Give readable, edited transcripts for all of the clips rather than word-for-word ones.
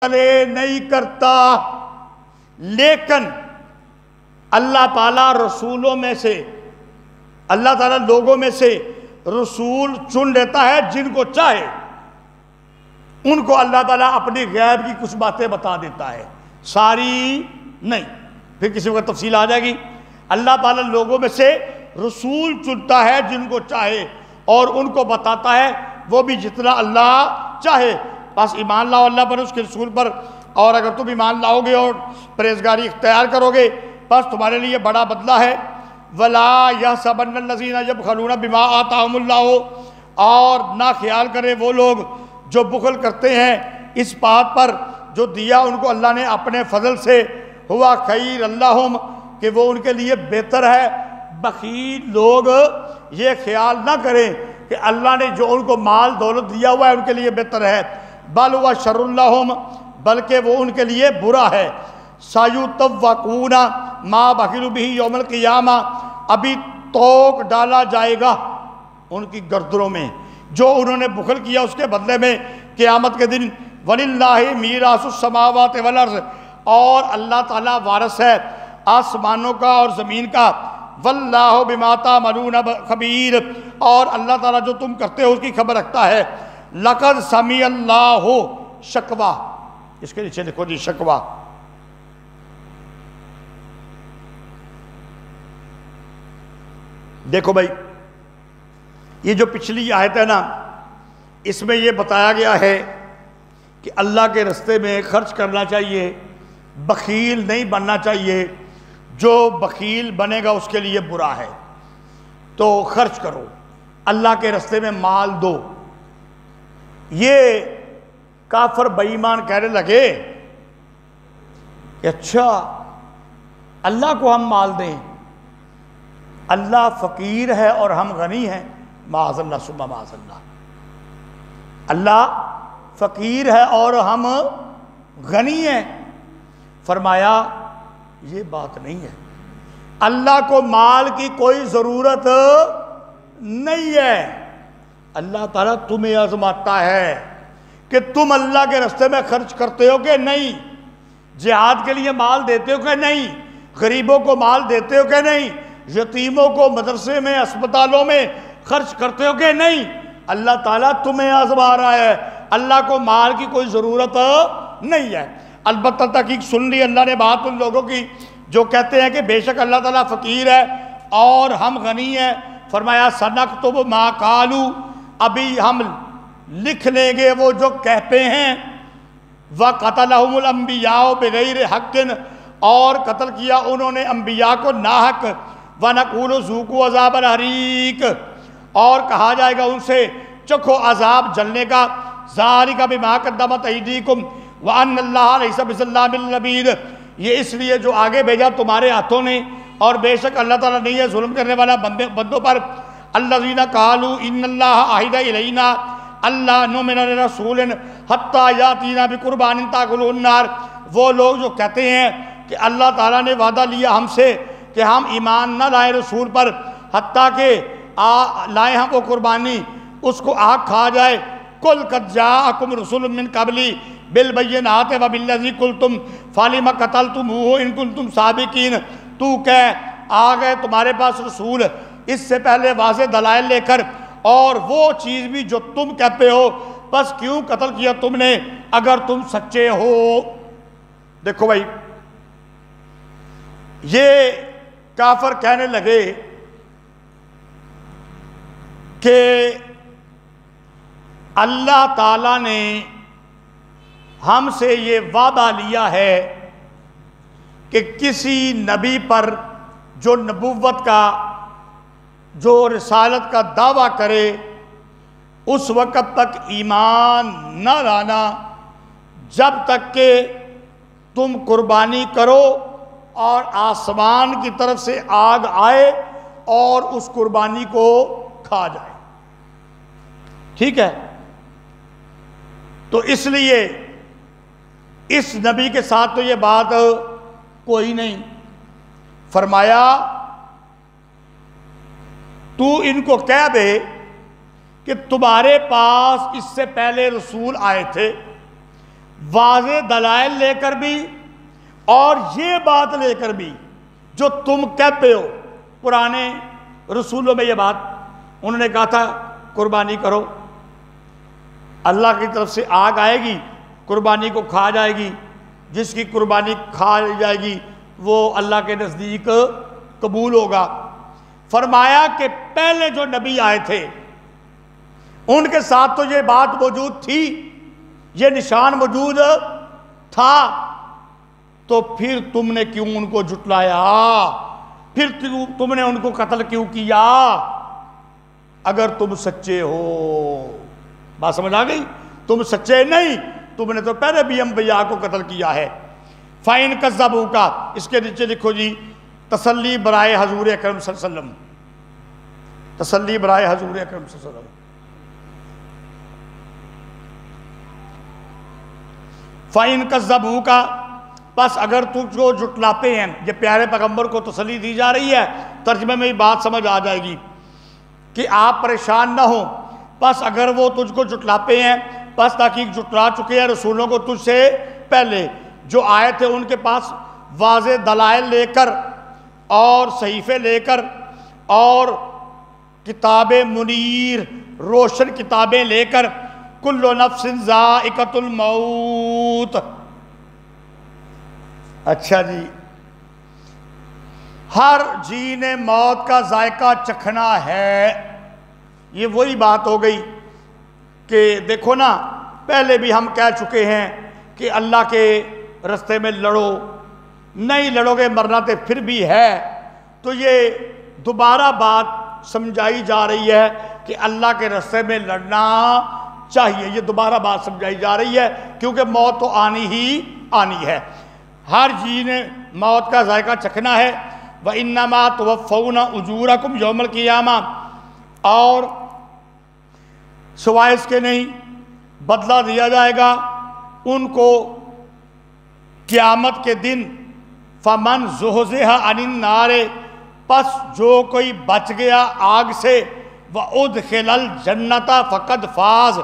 نہیں کرتا، لیکن اللہ تعالیٰ رسولوں میں سے، اللہ تعالیٰ لوگوں میں سے رسول چن لیتا ہے جن کو چاہے، ان کو اللہ تعالیٰ اپنی غیب کی کچھ باتیں بتا دیتا ہے، ساری نہیں۔ پھر کسی وقت تفصیل آ جائے گی۔ اللہ تعالیٰ لوگوں میں سے رسول چنتا ہے جن کو چاہے، اور ان کو بتاتا ہے وہ بھی جتنا اللہ چاہے۔ بس ایمان لاؤ اللہ پر، اس کے رسول پر، اور اگر تم ایمان لاؤ گے اور پرہیزگاری اختیار کرو گے بس تمہارے لیے بڑا بدلہ ہے۔ وَلَا يَحْسَبَنَّ الَّذِينَ يَبْخَلُونَ بِمَا آتَاهُمُ اللَّهُ، اور نہ خیال کرے وہ لوگ جو بخل کرتے ہیں اس بات پر جو دیا ان کو اللہ نے اپنے فضل سے، ہوا خیر اللہم، کہ وہ ان کے لیے بہتر ہے۔ بخیل لوگ یہ خیال نہ کریں کہ اللہ نے جو ان کو مال دولت دیا ہوا ہے ان کے لیے بہتر ہے، بل ہوا شر اللہم، بلکہ وہ ان کے لیے برا ہے۔ سَيُطَوَّقُونَ مَا بَخِلُوا بِهِ یوم القیامہ، ابھی توق ڈالا جائے گا ان کی گردنوں میں جو انہوں نے بخل کیا اس کے بدلے میں قیامت کے دن۔ وَلِلَّهِ مِيرَاثُ السَّمَاوَاتِ وَالْأَرْضِ، اور اللہ تعالیٰ وارث ہے آسمانوں کا اور زمین کا۔ وَاللَّهُ بِمَا تَعْمَلُونَ خَبِيرٌ، اور اللہ تعالیٰ جو تم کرتے ہو اس کی خبر رکھتا ہے۔ لَقَدْ سَمِعَ اللَّهُ شَكْوَىٰ، اس کے نیچے لکھو جی شکوہ۔ دیکھو بھائی، یہ جو پچھلی آیت ہے نا، اس میں یہ بتایا گیا ہے کہ اللہ کے رستے میں خرچ کرنا چاہیے، بخیل نہیں بننا چاہیے۔ جو بخیل بنے گا اس کے لیے برا ہے، تو خرچ کرو، اللہ کے رستے میں مال دو۔ یہ کافر بے ایمان کہنے لگے کہ اچھا اللہ کو ہم مال دیں، اللہ فقیر ہے اور ہم غنی ہیں، معاذ اللہ ثم معاذ اللہ۔ اللہ فقیر ہے اور ہم غنی ہیں۔ فرمایا یہ بات نہیں ہے، اللہ کو مال کی کوئی ضرورت نہیں ہے۔ اللہ تعالیٰ تمہیں آزماتا ہے کہ تم اللہ کے راستے میں خرچ کرتے ہو کہ نہیں، جہاد کے لیے مال دیتے ہو کہ نہیں، غریبوں کو مال دیتے ہو کہ نہیں، یتیموں کو مدرسے میں اسپتالوں میں خرچ کرتے ہو کہ نہیں۔ اللہ تعالیٰ تمہیں آزما رہا ہے، اللہ کو مال کی کوئی ضرورت نہیں ہے۔ البتہ تحقیق سن لی اللہ نے بات ان لوگوں کی جو کہتے ہیں کہ بے شک اللہ تعالیٰ فقیر ہے اور ہم غنی ہیں۔ فرمایا سنکتب ما قالوا، ابھی ہم لکھ لیں گے وہ جو کہتے ہیں۔ وَقَتَلَهُمُ الْأَنْبِيَاءُ بِغَيْرِ حَقٍّ، اور قتل کیا انہوں نے انبیاء کو ناحق۔ وَنَقُولُ ذُوقُوا عَذَابَ الْحَرِيقِ، اور کہا جائے گا ان سے چکھو عذاب جلنے کا۔ ذَلِكَ بِمَا قَدَّمَتْ أَيْدِيكُمْ وَأَنَّ اللَّهَ لَيْسَ بِظَلَّامٍ لِّلْعَبِيدِ، یہ اس لیے جو آگے بھیجا تمہارے ہاتھوں نے، اور بے شک اللہ تعالیٰ نہیں ہے ظلم کرنے والا بندوں پر۔ الَّذِينَ قَالُوا إِنَّ اللَّهَ عَهِدَ إِلَيْنَا أَلَّا نُؤْمِنَ لِرَسُولٍ حَتَّىٰ يَأْتِينَا بِقُرْبَانٍ تَأْكُلُهُ النَّارُ، وہ لوگ جو کہتے ہیں کہ اللہ تعالیٰ نے وعدہ لیا ہم سے کہ ہم ایمان نہ لائیں رسول پر حتیٰ کہ لائیں ہم وہ قربانی اس کو آگ کھا جائے۔ قُلْ قَدْ جَاءَكُمْ رُسُلٌ مِّن قَبْلِي بِالْبَيِّنَاتِ وَبِالَّذِي قُلْتُمْ فَلِمَ قَتَلْتُمُوهُ إِن كُنتُمْ صَادِقِينَ، تو کہہ آ گئے تمہارے پاس رسول اس سے پہلے واضح دلائل لے کر، اور وہ چیز بھی جو تم کہتے ہو، بس کیوں قتل کیا تم نے اگر تم سچے ہو۔ دیکھو بھائی، یہ کافر کہنے لگے کہ اللہ تعالیٰ نے ہم سے یہ وعدہ لیا ہے کہ کسی نبی پر جو نبوت کا، جو رسالت کا دعویٰ کرے اس وقت تک ایمان نہ لانا جب تک کہ تم قربانی کرو اور آسمان کی طرف سے آگ آئے اور اس قربانی کو کھا جائے۔ ٹھیک ہے، تو اس لیے اس نبی کے ساتھ تو یہ بات کوئی نہیں۔ فرمایا تو ان کو کہہ دے کہ تمہارے پاس اس سے پہلے رسول آئے تھے، واضح دلائل لے کر بھی اور یہ بات لے کر بھی جو تم کہتے ہو. پرانے رسولوں میں یہ بات انہوں نے کہا تھا قربانی کرو، اللہ کی طرف سے آگ آئے گی، قربانی کو کھا جائے گی، جس کی قربانی کھا جائے گی وہ اللہ کے نزدیک قبول ہوگا. فرمایا کہ پہلے جو نبی آئے تھے ان کے ساتھ تو یہ بات موجود تھی، یہ نشان موجود تھا، تو پھر تم نے کیوں ان کو جھٹلایا؟ پھر تم نے ان کو قتل کیوں کیا اگر تم سچے ہو؟ بات سمجھ آ گئی؟ تم سچے نہیں، تم نے تو پہلے بھی انبیاء کو قتل کیا ہے. فَإِن كَذَّبُوكَ، اس کے نیچے لکھو جی تسلی برائے حضور اکرم صلی اللہ علیہ وسلم، تسلی برائے حضور اکرم صلی اللہ علیہ وسلم. فَإِن كَذَّبُوكَ، بس اگر تجھ کو جھٹلاتے ہیں، یہ پیارے پیغمبر کو تسلی دی جا رہی ہے، ترجمے میں بھی بات سمجھ آ جائے گی کہ آپ پریشان نہ ہوں. بس اگر وہ تجھ کو جھٹلاتے ہیں، بس تحقیق جھٹلا چکے ہیں رسولوں کو تجھ سے پہلے جو آئے تھے ان کے پاس واضح دلائل لے کر اور صحیفے لے کر اور کتاب منیر روشن کتابیں لے کر. کل نفس ذائقۃ الموت. اچھا جی، ہر جی نے موت کا ذائقہ چکھنا ہے. یہ وہی بات ہو گئی کہ دیکھو نا، پہلے بھی ہم کہہ چکے ہیں کہ اللہ کے رستے میں لڑو، نہیں لڑو گے مرنا تو پھر بھی ہے. تو یہ دوبارہ بات سمجھائی جا رہی ہے کہ اللہ کے رستے میں لڑنا چاہیے. یہ دوبارہ بات سمجھائی جا رہی ہے کیونکہ موت تو آنی ہی آنی ہے. ہر جی نے موت کا ذائقہ چکھنا ہے. وَإِنَّمَا تُوَفَّوْنَ أُجُورَكُمْ يَوْمَ الْقِيَامَةِ، اور سوائے اس کے نہیں بدلہ دیا جائے گا ان کو قیامت کے دن. فَمَنْ زُحْزِحَ عَنِ النَّارِ، پس جو کوئی بچ گیا آگ سے، وَأُدْخِلَ الْجَنَّةَ فَقَدْ فَازَ،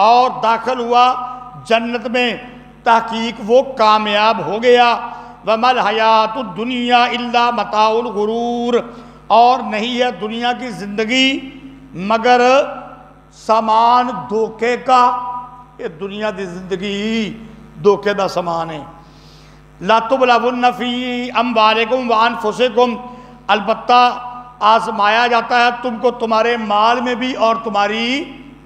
اور داخل ہوا جنت میں، تحقیق وہ کامیاب ہو گیا. وَمَا الْحَيَاةُ الدُّنْيَا إِلَّا مَتَاعُ الْغُرُورِ، اور نہیں ہے دنیا کی زندگی مگر سامان دھوکے کا. یہ دنیا کی زندگی دھوکے دا سامان ہے. لَا تُبْلَوُنَّ فِي أَمْوَالِكُمْ وَأَنفُسِكُمْ، البتہ آزمایا جاتا ہے تم کو تمہارے مال میں بھی اور تمہاری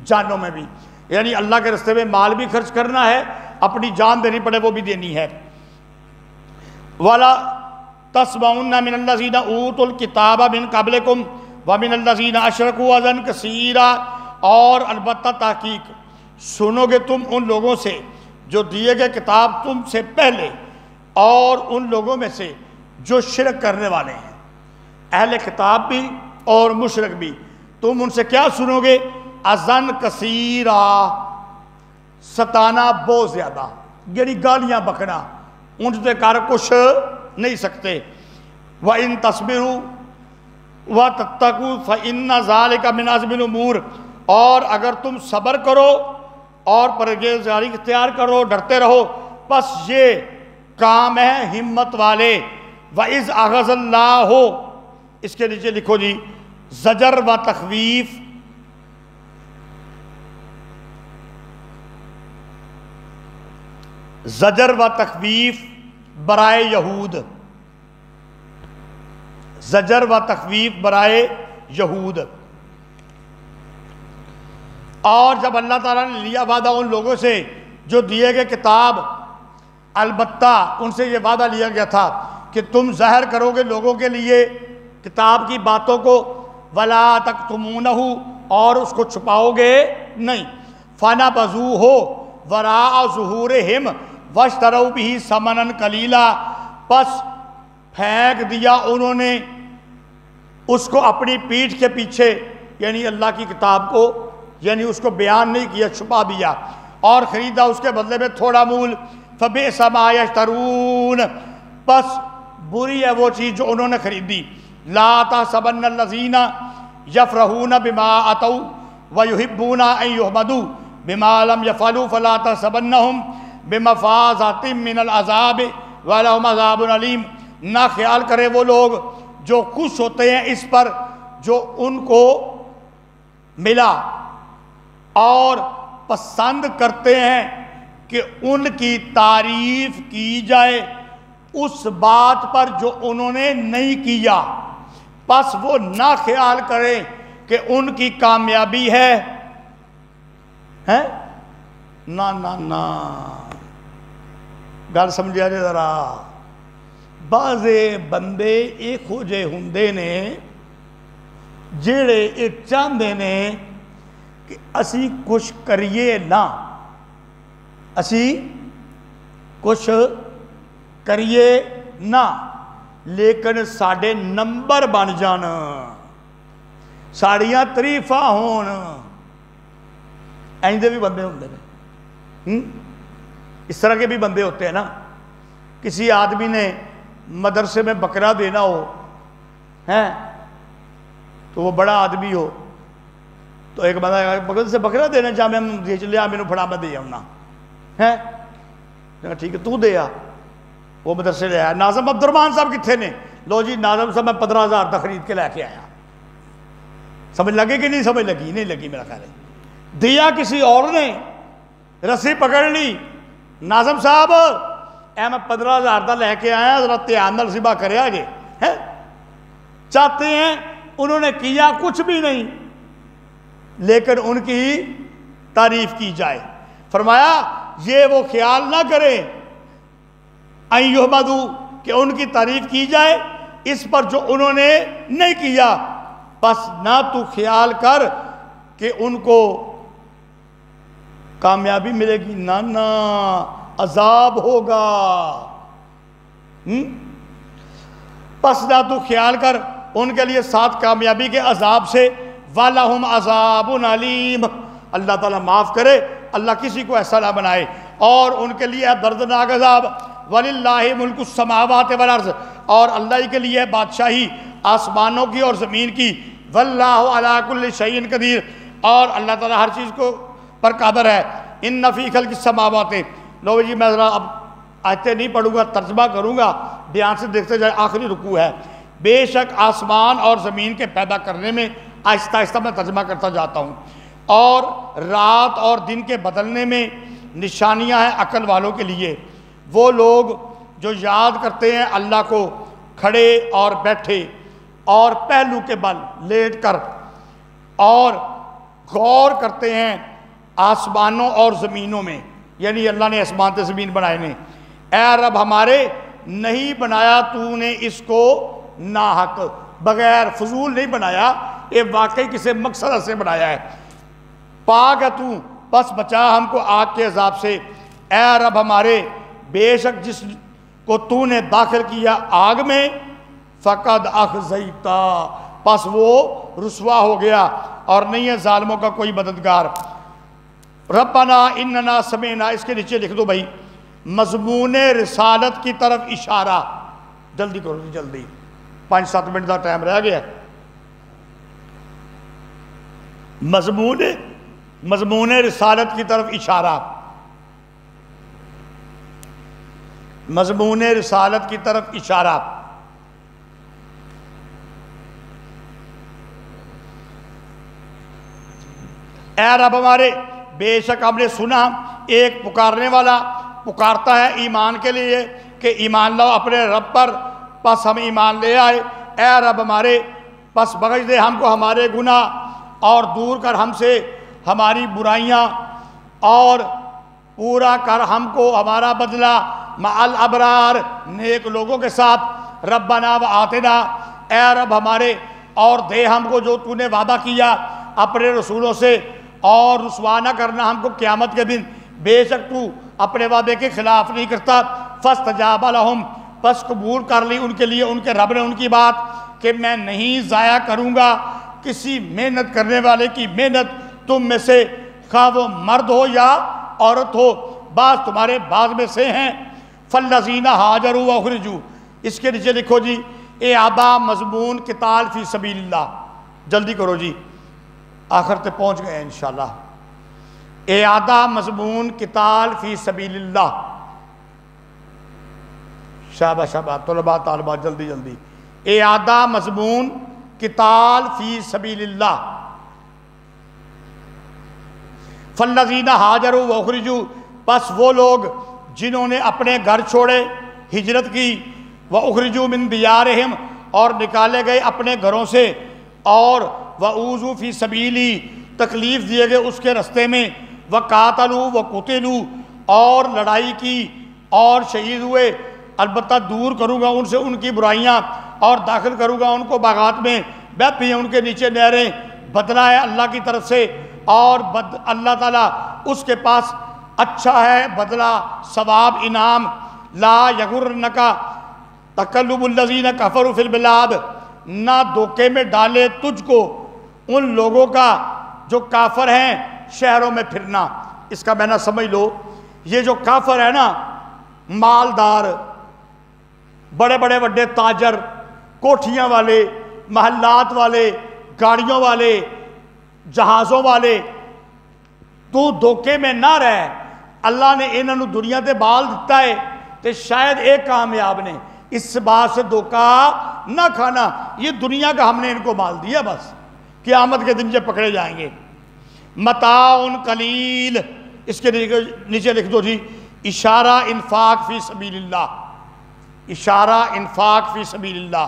جانوں میں بھی. یعنی اللہ کے رستے میں مال بھی خرچ کرنا ہے، اپنی جان دینی پڑے وہ بھی دینی ہے. وَلَا تَسْمَعُنَّ مِنَ الَّذِينَ أُوتُوا الْكِتَابَ مِنْ قَبْلِكُمْ وَمِنَ الَّذِينَ أَشْرَكُوا أَذًى كَثِيرًا، اور البتہ تحقیق سنو گے تم ان لوگوں سے جو دیے گئے کتاب تم سے پہلے اور ان لوگوں میں سے جو شرک کرنے والے ہیں، اہل کتاب بھی اور مشرک بھی. تم ان سے کیا سنو گے؟ اذن کثیرا، ستانا بہت زیادہ، یعنی گالیاں بکنا، ان سے کر کچھ نہیں سکتے. وَإِن تَصْبِرُوا وَتَتَّقُوا فَإِنَّ ذَلِكَ مِنْ عَزْمِ الْأُمُورِ، اور اگر تم صبر کرو اور پرہیزگاری اختیار کرو، ڈرتے رہو، بس یہ کام ہے ہمت والے. وَإِذْ أَخَذَ اللَّهُ، اس کے نیچے لکھو جی زجر و تخویف. زجر و تخویف برائے یہود، زجر و تخویف برائے یہود. اور جب اللہ تعالیٰ نے لیا وعدہ ان لوگوں سے جو دیے گئے کتاب، البتہ ان سے یہ وعدہ لیا گیا تھا کہ تم ظاہر کرو گے لوگوں کے لیے کتاب کی باتوں کو، وَلَا تَكْتُمُونَهُ، اور اس کو چھپاؤ گے نہیں. فَنَبَذُوهُ وَرَاءَ ظُهُورِهِمْ وَاشْتَرَوْا بِهِ ثَمَنًا قَلِيلًا، پس پھینک دیا انہوں نے اس کو اپنی پیٹھ کے پیچھے، یعنی اللہ کی کتاب کو، یعنی اس کو بیان نہیں کیا، چھپا دیا، اور خریدا اس کے بدلے میں تھوڑا مول. فَبِئْسَ مَا يَشْتَرُونَ، پس بری ہے وہ چیز جو انہوں نے خریدی. لَا تَحْسَبَنَّ الَّذِينَ يَفْرَحُونَ بِمَا أَتَوْا وَيُحِبُّونَ أَن يُحْمَدُوا بِمَا لَمْ يَفْعَلُوا فَلَا تَحْسَبَنَّهُمْ بمفازات من العذاب ولہم عذاب علیم، نہ خیال کرے وہ لوگ جو خوش ہوتے ہیں اس پر جو ان کو ملا اور پسند کرتے ہیں کہ ان کی تعریف کی جائے اس بات پر جو انہوں نے نہیں کیا، پس وہ نہ خیال کریں کہ ان کی کامیابی ہے نہ گل سمجھا جائے ذرا۔ بعضے بندے ایک ہو جے ہوندے نے جڑے یہ چاہتے نے کہ اسی کچھ کریے نہ، اسی کچھ کریے نہ لیکن ساڑھے نمبر بن جان، ساڑیاں تریفہ ہون، ایندے بھی بندے ہوندے نے۔ اس طرح کے بھی بندے ہوتے ہیں نا۔ کسی آدمی نے مدرسے میں بکرا دینا ہو تو وہ بڑا آدمی ہو تو ایک بندہ بغل سے بکرا دینا جا میں دے چلے میں پھڑا میں دے آؤں ٹھیک ہے تو دے آ، وہ مدرسے لے آیا۔ ناظم عبد الرحمان صاحب کتنے نے؟ لو جی ناظم صاحب میں 15,000 تک خرید کے لے کے آیا۔ سمجھ لگے کہ نہیں سمجھ لگی؟ نہیں لگی میرا خیال ہے۔ دیا کسی اور نے، رسی پکڑ لی، ناظم صاحب اے میں 15,000 دا لے کے آیا، ذرا دھیان نال ذبح کرے آگے۔ چاہتے ہیں انہوں نے کیا کچھ بھی نہیں لیکن ان کی تعریف کی جائے۔ فرمایا یہ وہ خیال نہ کریں ان یحمدوا کہ ان کی تعریف کی جائے اس پر جو انہوں نے نہیں کیا، بس نہ تو خیال کر کہ ان کو کامیابی ملے گی، نہ عذاب ہوگا۔ پس نہ تو خیال کر ان کے لیے ساتھ کامیابی کے عذاب سے، وَلَهُمْ عَذَابٌ عَلِيمٌ، اللہ تعالیٰ معاف کرے، اللہ کسی کو ایسا نہ بنائے، اور ان کے لیے دردناک عذاب۔ وَلِلَّهِ مُلْكُ السَّمَاوَاتِ وَالْأَرْضِ، اور اللہ ہی کے لیے بادشاہی آسمانوں کی اور زمین کی۔ وَاللَّهُ عَلَىٰ كُلِّ شَيْءٍ قدیر، اور اللہ تعالیٰ ہر چیز کو پر قادر ہے۔ إِنَّ فِي خَلْقِ السَّمَاوَاتِ، لو جی میں ذرا اب آیتیں نہیں پڑھوں گا، ترجمہ کروں گا، دھیان سے دیکھتے جائے، آخری رکوع ہے۔ بے شک آسمان اور زمین کے پیدا کرنے میں، آہستہ آہستہ میں ترجمہ کرتا جاتا ہوں، اور رات اور دن کے بدلنے میں نشانیاں ہیں عقل والوں کے لیے۔ وہ لوگ جو یاد کرتے ہیں اللہ کو کھڑے اور بیٹھے اور پہلو کے بل لیٹ کر، اور غور کرتے ہیں آسمانوں اور زمینوں میں، یعنی اللہ نے آسمان تے زمین بنائے نے۔ اے رب ہمارے، نہیں بنایا تو نے اس کو ناحق، بغیر فضول نہیں بنایا، یہ واقعی کسی مقصد سے بنایا ہے۔ پاک ہے تو، پس بچا ہم کو آگ کے عذاب سے۔ اے رب ہمارے، بے شک جس کو تو نے داخل کیا آگ میں، فقد اخزیتا، پس وہ رسوا ہو گیا، اور نہیں ہے ظالموں کا کوئی مددگار۔ ربنا اننا سمعنا، اس کے نیچے لکھ دو بھائی، مضمون رسالت کی طرف اشارہ۔ جلدی کرو جلدی، 5-7 منٹ کا ٹائم رہ گیا۔ مضمون رسالت کی طرف اشارہ، مضمون رسالت کی طرف اشارہ۔ اے رب ہمارے، بے شک ہم نے سنا ایک پکارنے والا پکارتا ہے ایمان کے لیے کہ ایمان لاؤ اپنے رب پر، پس ہم ایمان لے آئے۔ اے رب ہمارے، پس بخش دے ہم کو ہمارے گناہ اور دور کر ہم سے ہماری برائیاں، اور پورا کر ہم کو ہمارا بدلہ مع الابرار، نیک لوگوں کے ساتھ۔ ربنا وآتنا، اے رب ہمارے، اور دے ہم کو جو تو نے وعدہ کیا اپنے رسولوں سے، اور رسوا نہ کرنا ہم کو قیامت کے دن، بے شک تو اپنے وعدے کے خلاف نہیں کرتا۔ فاستجاب لہم، پس قبول کر لی ان کے لیے ان کے رب نے ان کی بات کہ میں نہیں ضائع کروں گا کسی محنت کرنے والے کی محنت تم میں سے، خواہ وہ مرد ہو یا عورت ہو، بعض تمہارے بعض میں سے ہیں۔ فالذین ہاجروا واخرجوا، اس کے نیچے لکھو جی اے آبا مضمون قتال فی سبیل اللہ۔ جلدی کرو جی، آخر تے پہنچ گئے انشاءاللہ۔ اعادہ مضمون قتال فی سبیل اللہ. شاباش شاباش طلباء طالبات جلدی جلدی. اعادہ مضمون قتال فی سبیل اللہ. فالذین ہاجروا واخرجوا، پس وہ لوگ جنہوں نے اپنے گھر چھوڑے، ہجرت کی، واخرجوا من دیارہم، اور نکالے گئے اپنے گھروں سے، اور واوذوا فی سبیلی، تکلیف دیے گئے اس کے رستے میں، وقاتلوا وقتلوا، اور لڑائی کی اور شہید ہوئے. البتہ دور کروں گا ان سے ان کی برائیاں، اور داخل کروں گا ان کو باغات میں، بہتی ہیں ان کے نیچے نہریں. بدلہ ہے اللہ کی طرف سے، اور اللہ تعالیٰ اس کے پاس اچھا ہے بدلہ، ثواب، انعام. لا یغرنک تقلب الذین کفروا فی البلاد، نہ دھوکے میں ڈالے تجھ کو ان لوگوں کا جو کافر ہیں شہروں میں پھرنا. اس کا معنی سمجھ لو، یہ جو کافر ہے نا، مالدار، بڑے بڑے بڑے تاجر، کوٹھیاں والے، محلات والے، گاڑیوں والے، جہازوں والے، تو دھوکے میں نہ رہ. اللہ نے انہوں دنیا تے بال دیتا ہے تے شاید ایک کامیاب نے، اس بات سے دھوکا نہ کھانا. یہ دنیا کا ہم نے ان کو مال دیا، بس قیامت کے دن جب پکڑے جائیں گے. متاع قلیل، اس کے نیچے لکھ دو جی اشارہ انفاق فی سبیل اللہ. اشارہ انفاق فی سبیل اللہ.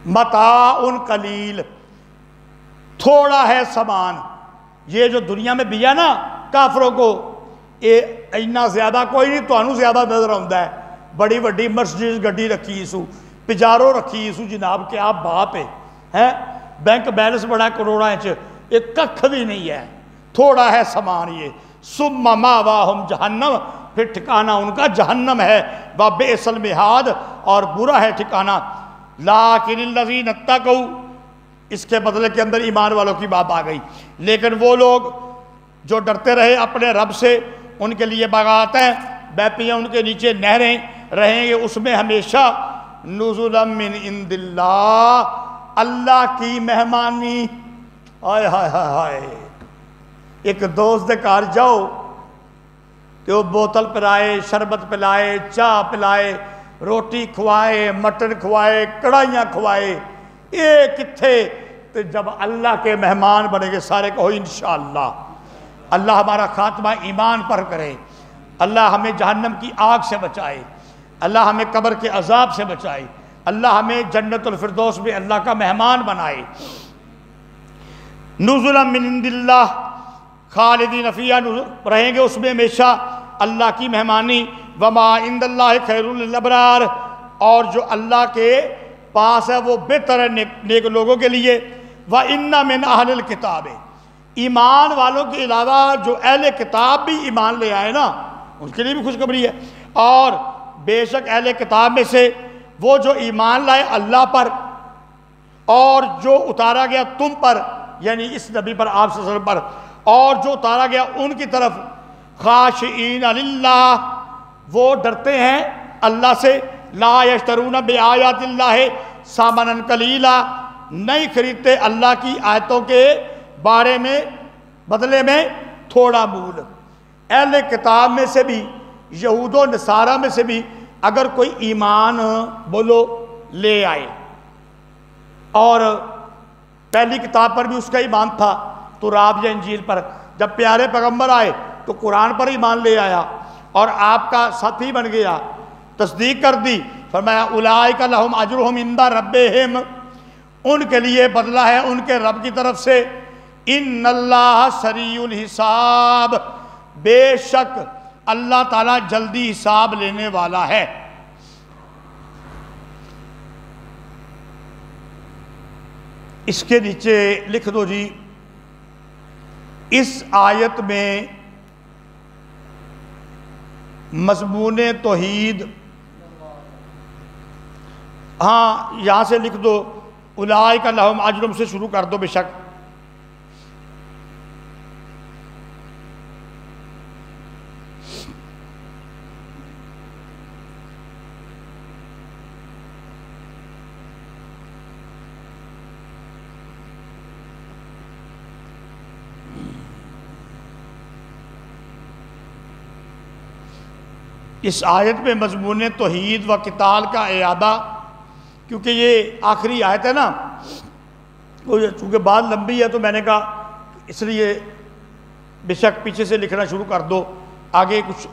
متاع قلیل، تھوڑا ہے سامان. یہ جو دنیا میں بیا نا کافروں کو، یہ اتنا زیادہ کوئی نہیں، تو انہوں زیادہ نظر آتا ہے. بڑی وڈی مرسڈیز گڈی رکھی سو، پجارو رکھی سو جناب کے آپ باپ ہے، بینک بیلنس بڑا کروڑا انچ، ایک ککھ بھی نہیں ہے، تھوڑا ہے سامان. یہ ثم ماواہم جہنم، پھر ٹھکانہ ان کا جہنم ہے. وبئس المہاد، اور برا ہے ٹھکانہ. لیکن الذین اتقوا، اس کے بدلے کے اندر ایمان والوں کی بات آ گئی. لیکن وہ لوگ جو ڈرتے رہے اپنے رب سے، ان کے لیے باغات ہیں، بہتی ہیں ان کے نیچے نہریں، رہیں گے اس میں ہمیشہ. نزلا من عند اللہ، اللہ کی مہمانی. ہائے ہائے ہائے ہائے. ایک دوست دے گھر جاؤ کہ وہ بوتل پلائے، شربت پلائے، چاہ پلائے، روٹی کھوائے، مٹن کھوائے، کڑھائیاں کھوائے. یہ کتھے؟ تو جب اللہ کے مہمان بنے گے سارے کہو انشاءاللہ. اللہ ہمارا خاتمہ ایمان پر کرے، اللہ ہمیں جہنم کی آگ سے بچائے، اللہ ہمیں قبر کے عذاب سے بچائے، اللہ ہمیں جنت الفردوس میں اللہ کا مہمان بنائے. نزلا من عند اللہ خالدین فیہا، رہیں گے اس میں ہمیشہ، اللہ کی مہمانی. وما عند اللہ خیر للابرار، اور جو اللہ کے پاس ہے وہ بہتر ہے نیک لوگوں کے لیے. وَإِنَّ مِنْ أَهْلِ الْكِتَابِ، ایمان والوں کے علاوہ جو اہل کتاب بھی ایمان لے آئے نا، ان کے لیے بھی خوشخبری ہے. اور بے شک اہل کتاب میں سے وہ جو ایمان لائے اللہ پر، اور جو اتارا گیا تم پر، یعنی اس نبی پر، آپ صلی اللہ علیہ وسلم پر، اور جو اتارا گیا ان کی طرف. خاشعین للہ، وہ ڈرتے ہیں اللہ سے. لا یشترون بآیات اللہ ثمنا قلیلا، نہیں خریدتے اللہ کی آیتوں کے بارے میں بدلے میں تھوڑا مول. اہل کتاب میں سے بھی، یہود و نصارہ میں سے بھی اگر کوئی ایمان بولو لے آئے، اور پہلی کتاب پر بھی اس کا ایمان تھا تورات یا انجیل پر، جب پیارے پیغمبر آئے تو قرآن پر ایمان لے آیا اور آپ کا ساتھی بن گیا، تصدیق کر دی. فرمایا اولئک لہم اجرہم عند ربہم، ان کے لیے بدلہ ہے ان کے رب کی طرف سے. ان اللہ سریع الحساب، بے شک اللہ تعالیٰ جلدی حساب لینے والا ہے. اس کے نیچے لکھ دو جی اس آیت میں مضمون توحید، ہاں یہاں سے لکھ دو اولئک لہم اجرہم سے شروع کر دو بے شک. اس آیت میں مضمون توحید و قتال کا اعادہ، کیونکہ یہ آخری آیت ہے نا، چونکہ بات لمبی ہے تو میں نے کہا اس لیے بے شک پیچھے سے لکھنا شروع کر دو، آگے کچھ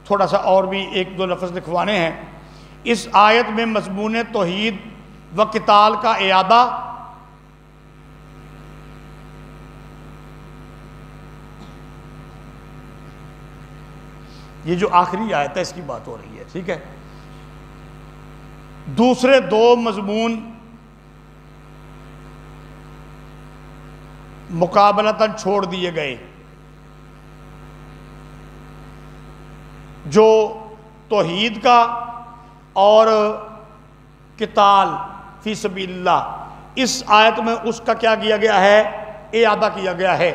تھوڑا سا اور بھی ایک دو لفظ لکھوانے ہیں۔ اس آیت میں مضمون توحید و قتال کا اعادہ، یہ جو آخری آیت ہے اس کی بات ہو رہی ہے، ٹھیک ہے۔ دوسرے دو مضمون مقابلتاً چھوڑ دیے گئے، جو توحید کا اور قتال فی سبیل اللہ، اس آیت میں اس کا کیا کیا گیا ہے؟ اعادہ کیا گیا ہے۔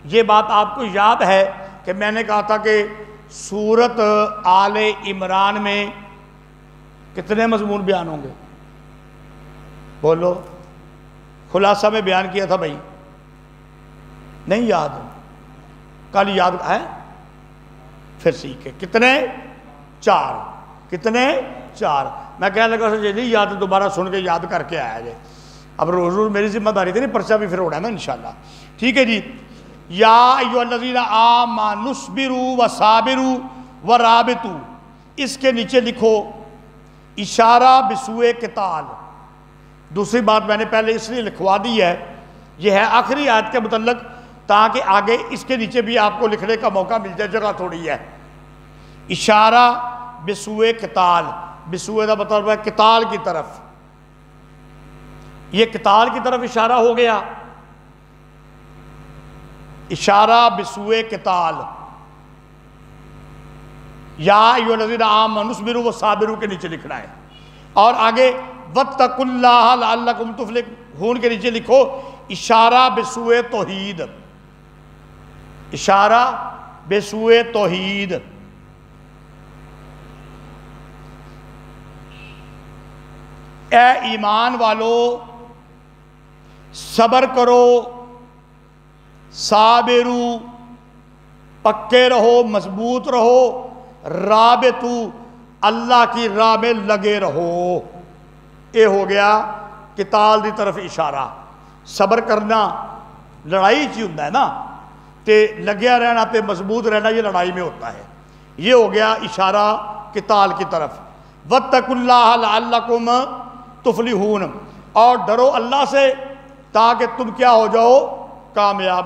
یہ بات آپ کو یاد ہے کہ میں نے کہا تھا کہ سورت آل عمران میں کتنے مضمون بیان ہوں گے؟ بولو، خلاصہ میں بیان کیا تھا بھائی، نہیں یاد؟ کل یاد ہے؟ پھر سیکھے کتنے؟ 4۔ کتنے؟ 4۔ میں کہنے لگا یہ نہیں یاد، دوبارہ سن کے یاد کر کے آیا جائے۔ اب روز روز میری ذمہ داری تھی، نہیں پرچہ بھی پھر اڑا نا انشاءاللہ، ٹھیک ہے جی۔ یا ایھا الذین آمنوا اصبروا وصابروا ورابطوا، اس کے نیچے لکھو اشارہ بسوء قتال۔ دوسری بات میں نے پہلے اس لیے لکھوا دی ہے، یہ ہے آخری آیت کے متعلق، تاکہ آگے اس کے نیچے بھی آپ کو لکھنے کا موقع مل جائے، جگہ تھوڑی ہے۔ اشارہ بسوء قتال، بسوء کا مطلب ہے قتال کی طرف، یہ قتال کی طرف اشارہ ہو گیا، اشارہ بسوء قتال۔ یا ایھا الذین آمنوا اصبروا وصابروا کے نیچے لکھنا ہے، اور آگے واتقوا اللہ لعلکم تفلحون کے نیچے لکھو اشارہ بسوء توحید، اشارہ بسوء توحید۔ اے ایمان والو صبر کرو، صابرو پکے رہو، مضبوط رہو، رابطو اللہ کی راہ میں لگے رہو۔ یہ ہو گیا قتال دی طرف اشارہ۔ صبر کرنا لڑائی چی ہوتا ہے نا، تے لگیا رہنا تے مضبوط رہنا یہ لڑائی میں ہوتا ہے۔ یہ ہو گیا اشارہ قتال کی طرف۔ واتقوا اللہ لعلکم تفلحون، اور ڈرو اللہ سے تاکہ تم کیا ہو جاؤ؟ کامیاب۔